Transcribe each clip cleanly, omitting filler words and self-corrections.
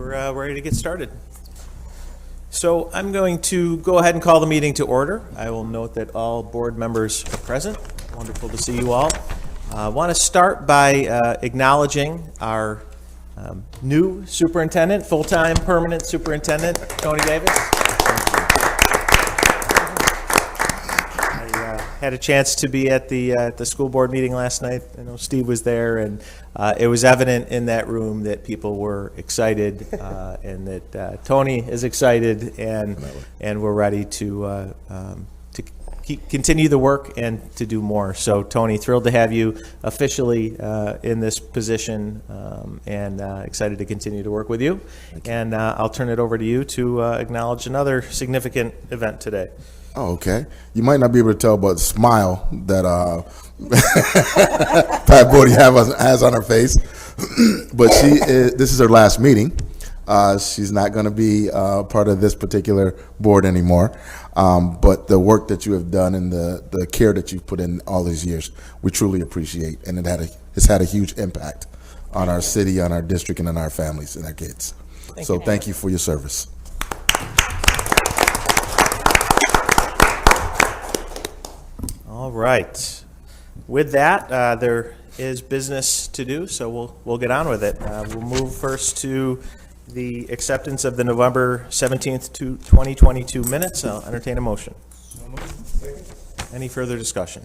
we're ready to get started. So I'm going to go ahead and call the meeting to order. I will note that all board members are present. Wonderful to see you all. I want to start by acknowledging our new superintendent, full-time permanent superintendent, Tony Davis. Had a chance to be at the school board meeting last night. I know Steve was there, and it was evident in that room that people were excited, and that Tony is excited, and we're ready to continue the work and to do more. So, Tony, thrilled to have you officially in this position, and excited to continue to work with you. And I'll turn it over to you to acknowledge another significant event today. Oh, okay. You might not be able to tell, but the smile that Pat Bodie has on her face. But this is her last meeting. She's not going to be part of this particular board anymore. But the work that you have done and the care that you've put in all these years, we truly appreciate. And it's had a huge impact on our city, on our district, and on our families and our kids. Thank you for your service. All right. With that, there is business to do, so we'll get on with it. We'll move first to the acceptance of the November 17th, 2022 minutes. I'll entertain a motion. Any further discussion?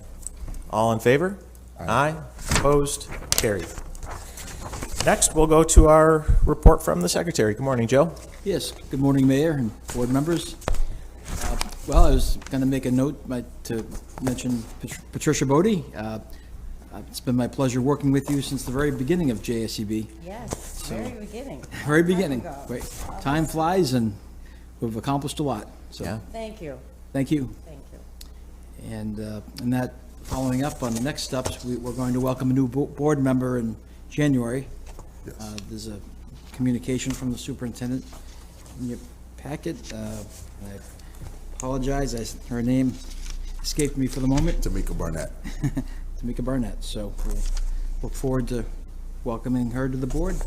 All in favor? Aye. Opposed? Carried. Next, we'll go to our report from the secretary. Good morning, Joe. Yes. Good morning, Mayor and board members. Well, I was going to make a note to mention Patricia Bodie. It's been my pleasure working with you since the very beginning of JSCB. Yes, very beginning. Very beginning. Right. Time flies, and we've accomplished a lot. So Yeah. Thank you. thank you. Thank you. And that, following up on the next steps, we're going to welcome a new board member in January. Yes. There's a communication from the superintendent in your packet. I apologize, her name escaped me for the moment. Tamika Barnett. Tamika Barnett. So we'll look forward to welcoming her to the board.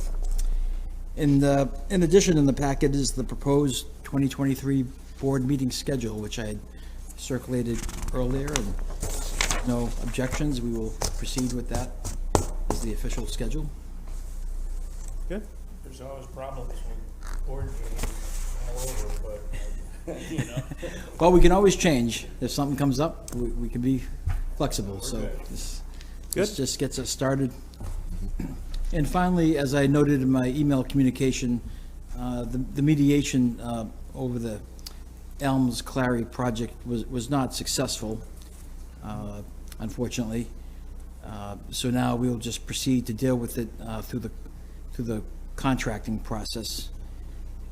In addition, in the packet is the proposed 2023 board meeting schedule, which I had circulated earlier, and no objections. We will proceed with that as the official schedule. Good. There's always problems with board meetings all over, but, you know. Well, we can always change. If something comes up, we can be flexible. So this just gets us started. And finally, as I noted in my email communication, the mediation over the Elms-Clary project was not successful, unfortunately. So now we'll just proceed to deal with it through the contracting process.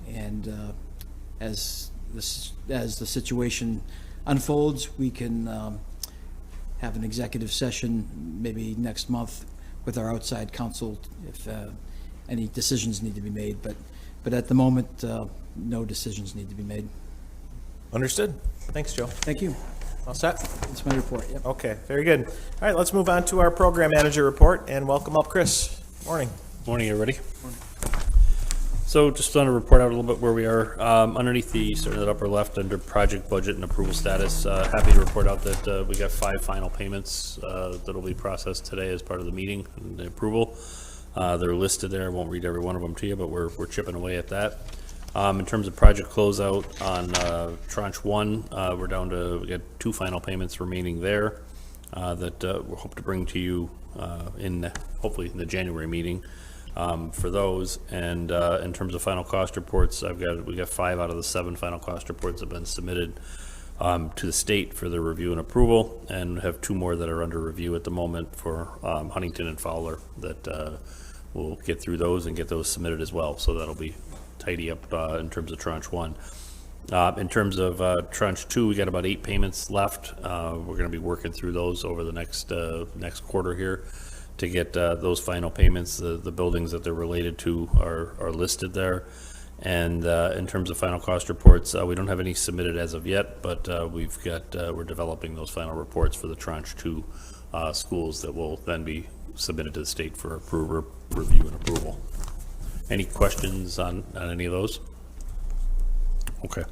And as the situation unfolds, we can have an executive session maybe next month with our outside counsel if any decisions need to be made. But at the moment, no decisions need to be made. Understood. Thanks, Joe. Thank you. All set? That's my report. Yep. Okay, very good. All right, let's move on to our program manager report, and welcome up Chris. Morning. Morning, everybody. So just want to report out a little bit where we are. Underneath starting at upper left under project budget and approval status, happy to report out that we got 5 final payments that will be processed today as part of the meeting and the approval. They're listed there. I won't read every one of them to you, but we're chipping away at that. In terms of project closeout on tranche 1, we're down to, we got 2 final payments remaining there that we'll hope to bring to you hopefully in the January meeting. For those, and in terms of final cost reports, we got 5 out of the 7 final cost reports have been submitted to the state for their review and approval, and have 2 more that are under review at the moment for Huntington and Fowler that we'll get through those and get those submitted as well. So that'll be tidy up in terms of tranche 1. In terms of tranche 2, we got about 8 payments left. We're going to be working through those over the next quarter here to get those final payments. The buildings that they're related to are listed there. And in terms of final cost reports, we don't have any submitted as of yet, but we're developing those final reports for the tranche 2 schools that will then be submitted to the state for review and approval. Any questions on any of those? Okay.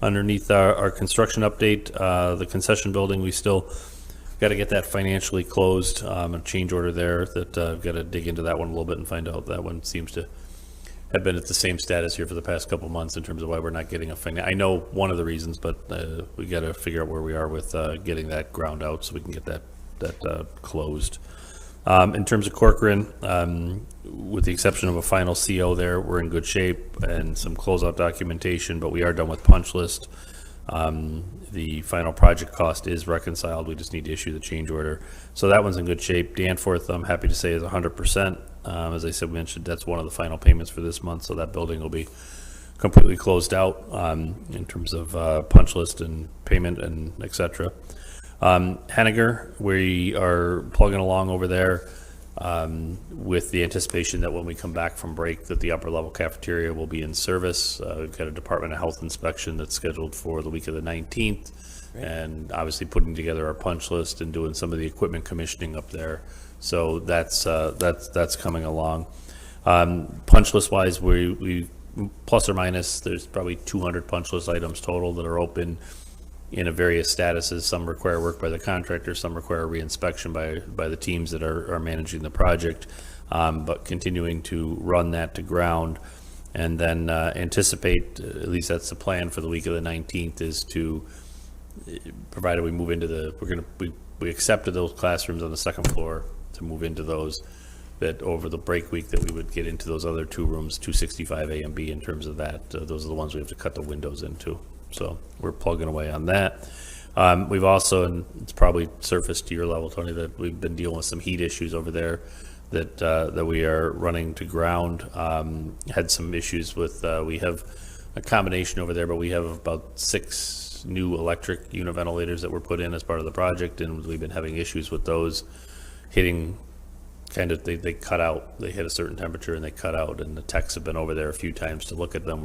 Underneath our construction update, the concession building, we still got to get that financially closed. A change order there that I've got to dig into that one a little bit and find out. That one seems to have been at the same status here for the past couple months in terms of why we're not getting I know one of the reasons, but we got to figure out where we are with getting that ground out so we can get that closed. In terms of Corcoran, with the exception of a final CO there, we're in good shape and some closeout documentation, but we are done with punch list. The final project cost is reconciled. We just need to issue the change order. So that one's in good shape. Danforth, I'm happy to say, is 100%. As I said, mentioned, that's one of the final payments for this month, so that building will be completely closed out in terms of punch list and payment and et cetera. Henniger, we are plugging along over there with the anticipation that when we come back from break that the upper level cafeteria will be in service. We've got a Department of Health inspection that's scheduled for the week of the 19th. Great. And obviously putting together our punch list and doing some of the equipment commissioning up there. So that's coming along. Punch list wise, we plus or minus, there's probably 200 punch list items total that are open in a various statuses. Some require work by the contractor, some require reinspection by the teams that are managing the project, but continuing to run that to ground. And then anticipate, at least that's the plan for the week of the 19th, is to, provided we move into we accepted those classrooms on the second floor to move into those, that over the break week that we would get into those other two rooms, 265 A and B in terms of that. Those are the ones we have to cut the windows into. So we're plugging away on that. We've also, and it's probably surfaced to your level, Tony, that we've been dealing with some heat issues over there that we are running to ground. Had some issues with, we have a combination over there, but we have about 6 new electric unit ventilators that were put in as part of the project, and we've been having issues with those hitting kind of, they cut out. They hit a certain temperature and they cut out, and the techs have been over there a few times to look at them.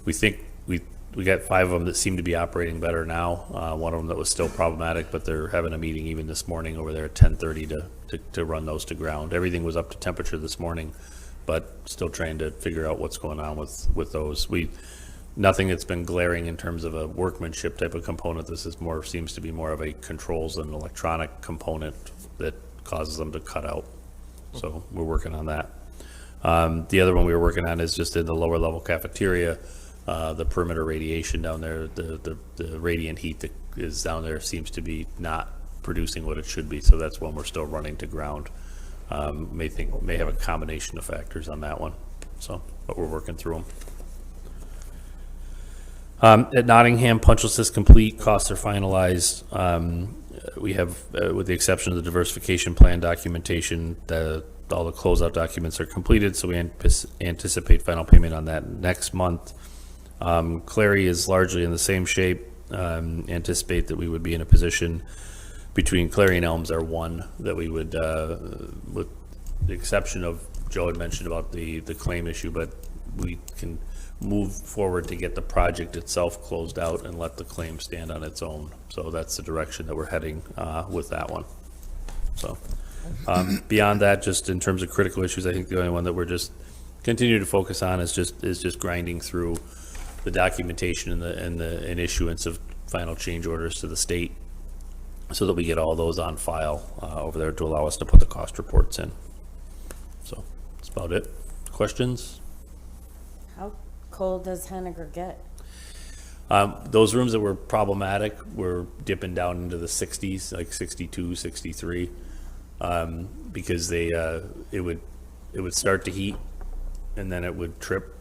We think we got 5 of them that seem to be operating better now. One of them that was still problematic, but they're having a meeting even this morning over there at 10:30 to run those to ground. Everything was up to temperature this morning, but still trying to figure out what's going on with those. Nothing that's been glaring in terms of a workmanship type of component. This is seems to be more of a controls and electronic component that causes them to cut out. So we're working on that. The other one we were working on is just in the lower level cafeteria. The perimeter radiation down there, the radiant heat that is down there seems to be not producing what it should be. So that's one we're still running to ground. May have a combination of factors on that one. So, but we're working through them. At Nottingham, punch list is complete. Costs are finalized. We have, with the exception of the diversification plan documentation, all the closeout documents are completed. So we anticipate final payment on that next month. Clary is largely in the same shape. Anticipate that we would be in a position between Clary and Elms are one that we would, with the exception of Joe had mentioned about the claim issue, but we can move forward to get the project itself closed out and let the claim stand on its own. So that's the direction that we're heading with that one. So beyond that, just in terms of critical issues, I think the only one that we're just continue to focus on is just grinding through the documentation and issuance of final change orders to the state, so that we get all those on file over there to allow us to put the cost reports in. So that's about it. Questions? How cold does Henniger get? Those rooms that were problematic were dipping down into the 60s, like 62, 63, because it would start to heat and then it would trip,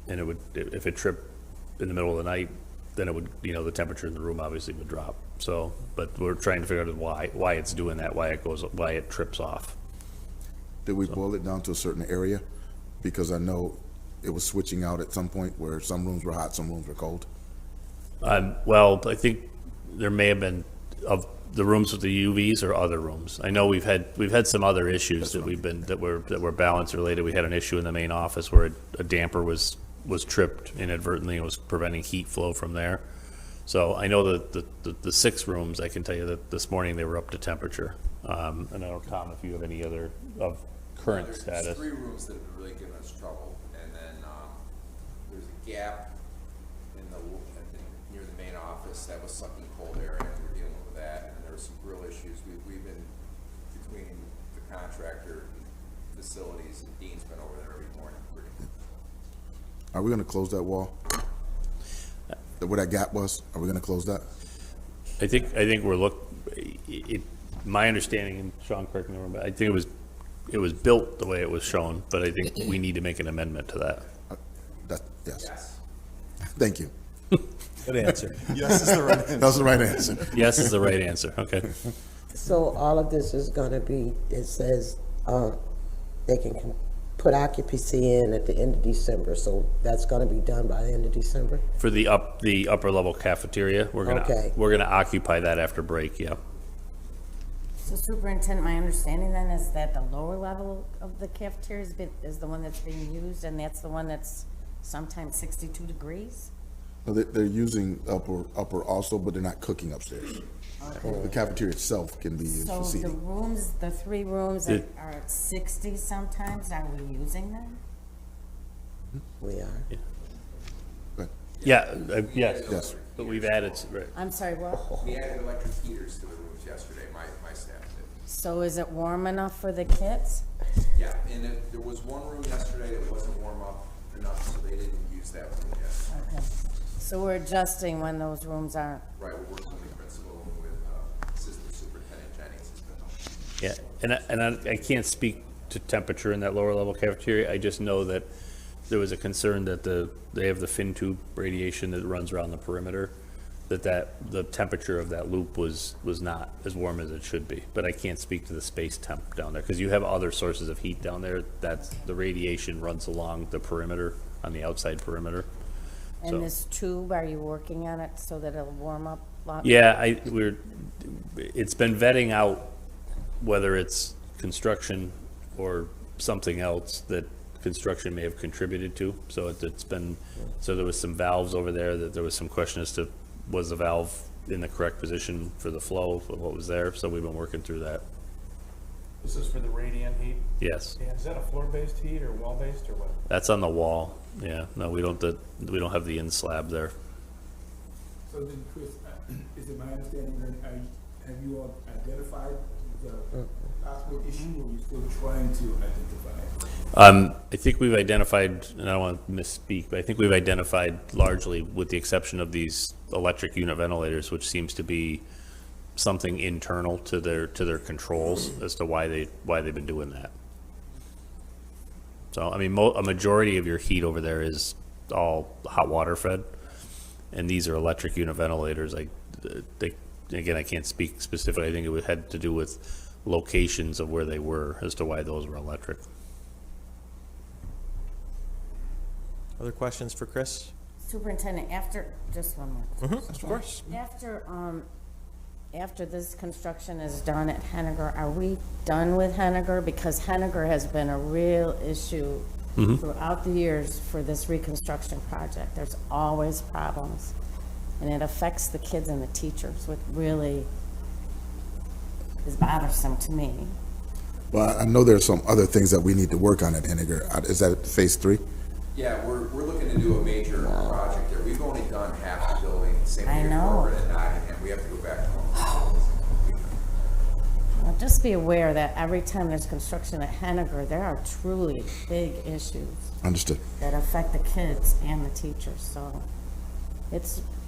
and if it tripped in the middle of the night, then it would, the temperature in the room obviously would drop. So, but we're trying to figure out why it's doing that, why it trips off. Did we boil it down to a certain area? Because I know it was switching out at some point where some rooms were hot, some rooms were cold. Well, I think there may have been of the rooms with the UVs or other rooms. I know we've had some other issues that were balance related. We had an issue in the main office where a damper was tripped inadvertently and was preventing heat flow from there. So I know that the 6 rooms, I can tell you that this morning they were up to temperature. And I don't know, Tom, if you have any other of current There's status. 3 rooms that have really given us trouble, and then, there's a gap in the, I think, near the main office that was sucking cold air, and we're dealing with that, and there were some real issues. We've been between the contractor, facilities, and Dean's been over there every morning. Are we gonna close that wall? Where that gap was, are we gonna close that? I think my understanding, and Sean, correct me if I'm wrong, but I think it was built the way it was shown, but I think we need to make an amendment to that. Yes. Yes. Thank you. Good answer. Yes is the right answer. That's the right answer. Yes is the right answer, okay. So all of this is gonna be, it says, they can put occupancy in at the end of December, so that's gonna be done by the end of December? For the upper level cafeteria, we're Okay. gonna occupy that after break, yeah. So Superintendent, my understanding then is that the lower level of the cafeteria is the one that's being used, and that's the one that's sometimes 62 degrees? No, they're using upper also, but they're not cooking upstairs. The cafeteria itself can be used So for the seating. rooms, the 3 rooms that are at 60 sometimes, are we using them? We are. But Yeah, yes. Yes. But we've added, right. I'm sorry, what? We added electric heaters to the rooms yesterday, my staff did. So is it warm enough for the kids? Yeah, and there was one room yesterday that wasn't warm up enough, so they didn't use that room yet. Okay. So we're adjusting when those rooms aren't. Right, we're working with the principal and with Assistant Superintendent Jennings has been helping. Yeah, and I can't speak to temperature in that lower level cafeteria. I just know that there was a concern that they have the fin tube radiation that runs around the perimeter, that the temperature of that loop was not as warm as it should be. But I can't speak to the space temp down there, because you have other sources of heat down there. That's, the radiation runs along the perimeter, on the outside perimeter. So- And this tube, are you working on it so that it'll warm up a lot? Yeah, it's been vetting out whether it's construction or something else that construction may have contributed to. So it's been, so there was some valves over there that there was some question as to, was the valve in the correct position for the flow of what was there? So we've been working through that. This is for the radiant heat? Yes, Yeah, is that a floor-based heat or wall-based or what? that's on the wall. Yeah, no, we don't have the in slab there. So then, Chris, is it my understanding that have you all identified the possible issue, or are you still trying to identify it? I think we've identified, and I don't want to misspeak, but I think we've identified largely, with the exception of these electric unit ventilators, which seems to be something internal to their controls as to why they've been doing that. So, I mean, a majority of your heat over there is all hot water fed, and these are electric unit ventilators. Again, I can't speak specifically. I think it had to do with locations of where they were as to why those were electric. Other questions for Chris? Superintendent, just one more. Of course. After this construction is done at Henniger, are we done with Henniger? Because Henniger has been a real issue throughout the years for this reconstruction project. There's always problems, and it affects the kids and the teachers, which really is bothersome to me. Well, I know there's some other things that we need to work on at Henniger. Is that phase 3? Yeah, we're looking to do a major project there. We've only done half the building, same I way know. Corbin and Nottingham. We have to go back to Well, just be aware that every time there's construction at Henniger, there are truly big issues Understood. that affect the kids and the teachers, so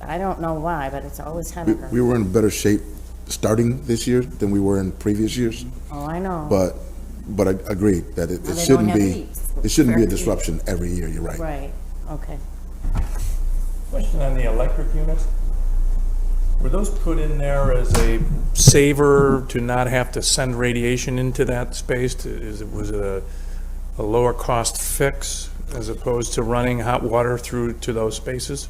I don't know why, but it's always Henniger. We were in better shape starting this year than we were in previous years, Oh, I know. but I agree that Now it they shouldn't don't have be, heat. it shouldn't be a Fair. disruption every year, you're right. Right, okay. Question on the electric units. Were those put in there as a saver to not have to send radiation into that space? Was it a lower cost fix as opposed to running hot water through to those spaces?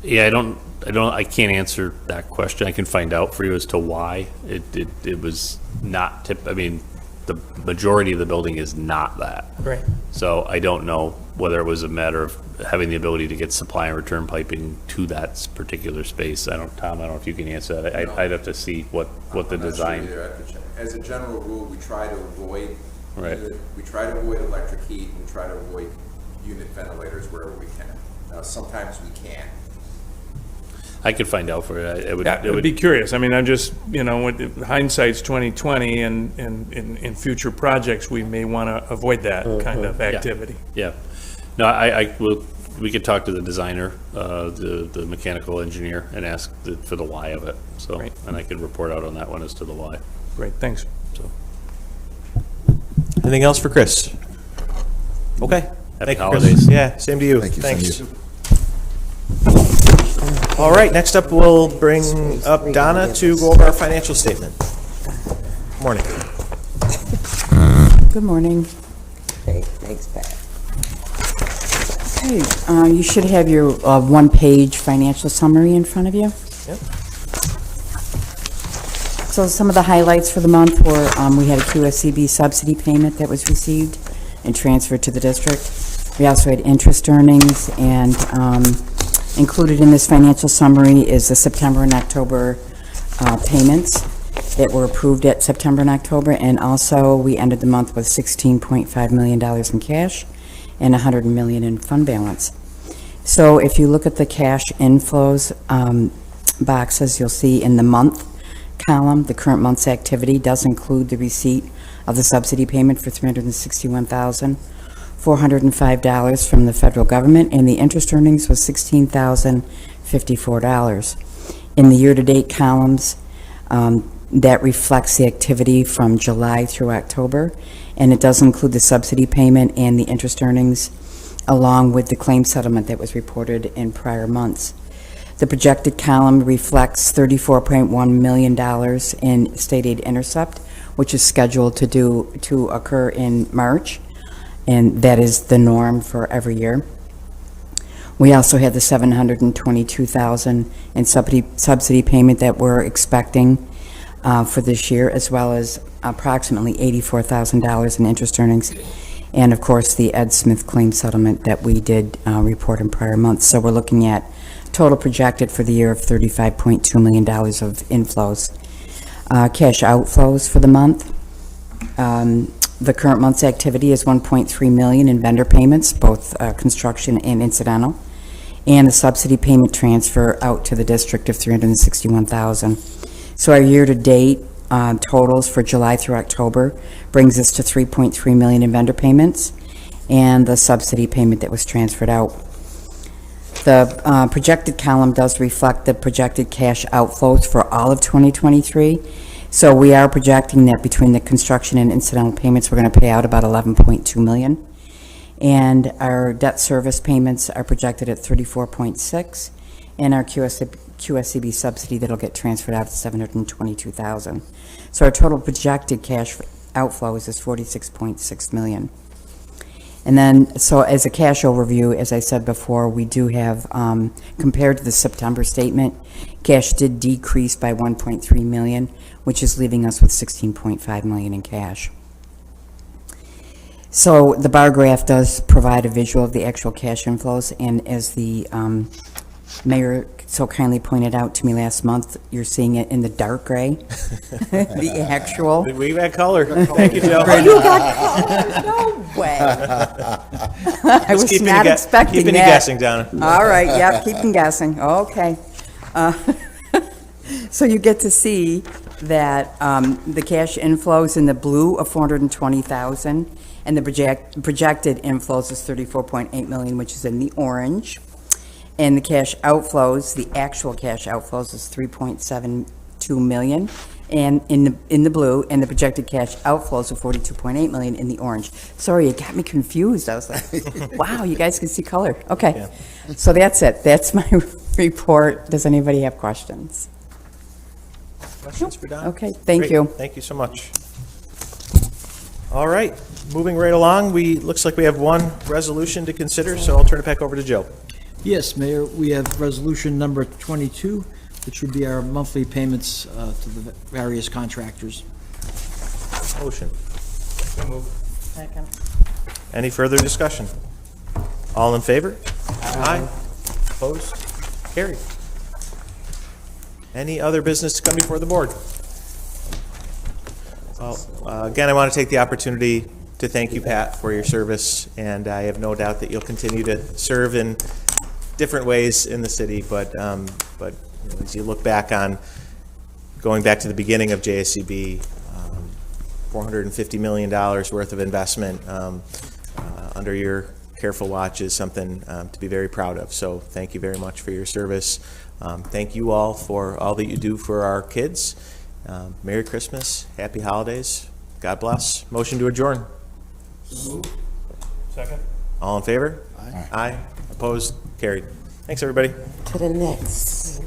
Yeah, I can't answer that question. I can find out for you as to why it was not I mean, the majority of the building is not that. Right. So I don't know whether it was a matter of having the ability to get supply and return piping to that particular space. Tom, I don't know if you can answer that. I'd have to see what the I'm not sure design. either. I have to check. As a general rule, we try to avoid Right. We try to avoid electric heat, and we try to avoid unit ventilators wherever we can. Now, sometimes we can't. I could find out for you. It would, Yeah, it I'd be would, curious. I mean, I'm just, hindsight's 20/20, and in future projects, we may want to avoid that kind of activity. yeah. No, we could talk to the designer, the mechanical engineer, and ask for the why of it. So, Right. and I could report out on that one as to the why. Great, thanks. So, Anything else for Chris? Okay. Happy Thank you, Chris. holidays. Yeah, same to you. Thank you, Thanks. same to All right, next up, we'll bring up Donna to go over our financial statement. Morning. Good morning. Okay, thanks, Pat. Okay, you should have your one-page financial summary in front of you. Yep. So some of the highlights for the month were, we had a QSCB subsidy payment that was received and transferred to the district. We also had interest earnings, and included in this financial summary is the September and October payments that were approved at September and October, and also we ended the month with $16.5 million in cash and $100 million in fund balance. So if you look at the cash inflows boxes, you'll see in the month column, the current month's activity does include the receipt of the subsidy payment for $361,405 from the federal government, and the interest earnings was $16,054. In the year-to-date columns, that reflects the activity from July through October, and it does include the subsidy payment and the interest earnings, along with the claim settlement that was reported in prior months. The projected column reflects $34.1 million in state aid intercept, which is scheduled to occur in March, and that is the norm for every year. We also had the $722,000 in subsidy payment that we're expecting for this year, as well as approximately $84,000 in interest earnings, and of course the Ed Smith claim settlement that we did report in prior months. So we're looking at total projected for the year of $35.2 million of inflows. Cash outflows for the month. The current month's activity is $1.3 million in vendor payments, both construction and incidental, and a subsidy payment transfer out to the district of $361,000. So our year-to-date totals for July through October brings us to $3.3 million in vendor payments and the subsidy payment that was transferred out. The projected column does reflect the projected cash outflows for all of 2023. So we are projecting that between the construction and incidental payments, we're going to pay out about $11.2 million. And our debt service payments are projected at $34.6, and our QSCB subsidy that'll get transferred out to $722,000. So our total projected cash outflows is $46.6 million. And then, so as a cash overview, as I said before, we do have, compared to the September statement, cash did decrease by $1.3 million, which is leaving us with $16.5 million in cash. So the bar graph does provide a visual of the actual cash inflows, and as the mayor so kindly pointed out to me last month, you're seeing it in the dark gray, the actual. We've had color. Thank you, Joe. You got color? No way. I was not expecting keeping that. you guessing, Donna. All right, yep, keeping guessing, okay. So you get to see that the cash inflows in the blue of $420,000, and the projected inflows is $34.8 million, which is in the orange. And the cash outflows, the actual cash outflows is $3.72 million, and in the blue, and the projected cash outflows of $42.8 million in the orange. Sorry, it got me confused. I was like, wow, you guys can see color. Okay, yeah. So that's it. That's my report. Does anybody have questions? Questions for Don? Okay, thank Great. you. Thank you so much. All right, moving right along, looks like we have one resolution to consider, so I'll turn it back over to Joe. Yes, Mayor, we have resolution number 22, which would be our monthly payments to the various contractors. Motion. Second. Any further discussion? All in favor? Aye. Opposed? Carried. Any other business to come before the board? Well, again, I want to take the opportunity to thank you, Pat, for your service, and I have no doubt that you'll continue to serve in different ways in the city, but as you look back on, going back to the beginning of JSCB, $450 million worth of investment under your careful watch is something to be very proud of. So thank you very much for your service. Thank you all for all that you do for our kids. Merry Christmas, Happy Holidays, God bless. Motion to adjourn. Second? All in favor? Aye. Opposed? Carried. Thanks, everybody. To the next.